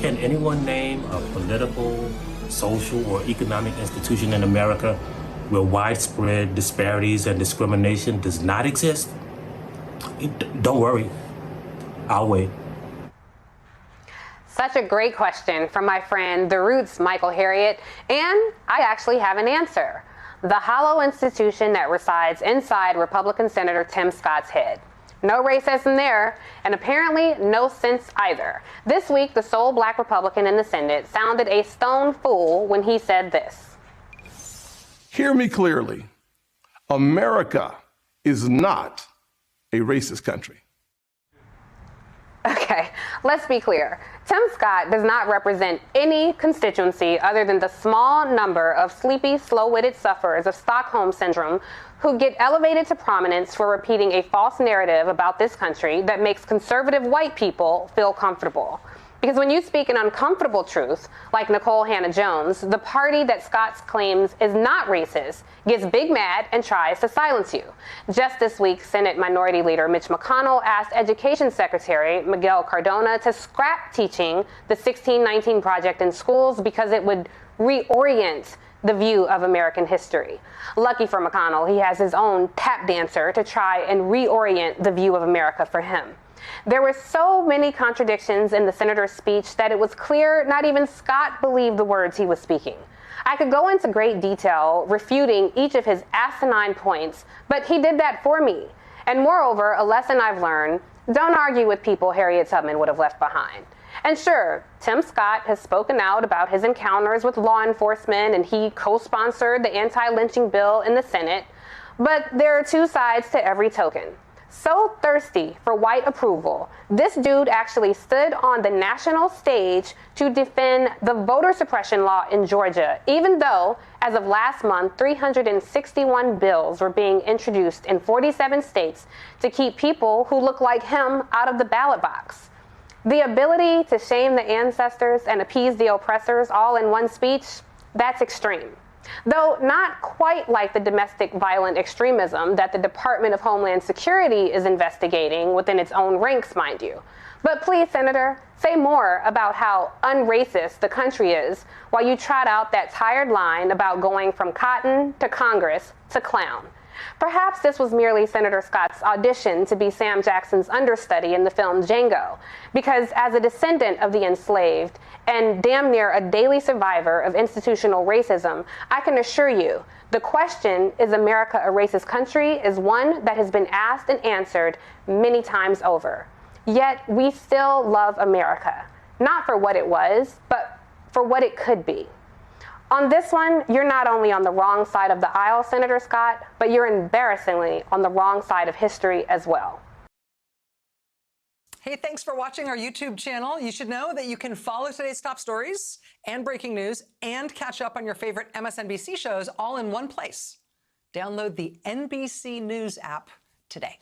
Can anyone name a political, social, or economic institution in America where widespread disparities and discrimination does not exist? Don't worry, I'll wait. Such a great question from my friend The Roots, Michael Harriot, and I actually have an answer. The hollow institution that resides inside Republican Senator Tim Scott's head. No racism there, and apparently no sense either. This week, the sole black Republican in the Senate sounded a stone fool when he said this. Hear me clearly. America is not a racist country. Okay, let's be clear. Tim Scott does not represent any constituency other than the small number of sleepy, slow-witted sufferers of Stockholm Syndrome who get elevated to prominence for repeating a false narrative about this country that makes conservative white people feel comfortable. Because when you speak an uncomfortable truth, like Nicole Hannah-Jones, the party that Scott claims is not racist gets big mad and tries to silence you. Just this week, Senate Minority Leader Mitch McConnell asked Education Secretary Miguel Cardona to scrap teaching the 1619 Project in schools because it would reorient the view of American history. Lucky for McConnell, he has his own tap dancer to try and reorient the view of America for him. There were so many contradictions in the senator's speech that it was clear not even Scott believed the words he was speaking. I could go into great detail refuting each of his asinine points, but he did that for me. And moreover, a lesson I've learned, don't argue with people Harriet Tubman would have left behind. And sure, Tim Scott has spoken out about his encounters with law enforcement, and he co-sponsored the anti-lynching bill in the Senate, but there are two sides to every token. So thirsty for white approval, this dude actually stood on the national stage to defend the voter suppression law in Georgia, even though, as of last month, 361 bills were being introduced in 47 states to keep people who look like him out of the ballot box. The ability to shame the ancestors and appease the oppressors all in one speech, that's extreme. Though not quite like the domestic violent extremism that the Department of Homeland Security is investigating within its own ranks, mind you. But please, Senator, say more about how unracist the country is while you trot out that tired line about going from cotton to Congress to clown. Perhaps this was merely Senator Scott's audition to be Sam Jackson's understudy in the film Django, because as a descendant of the enslaved and damn near a daily survivor of institutional racism, I can assure you the question, is America a racist country, is one that has been asked and answered many times over. Yet we still love America, not for what it was, but for what it could be. On this one, you're not only on the wrong side of the aisle, Senator Scott, but you're embarrassingly on the wrong side of history as well. Hey, thanks for watching our YouTube channel. You should know that you can follow today's top stories and breaking news and catch up on your favorite MSNBC shows all in one place. Download the NBC News app today.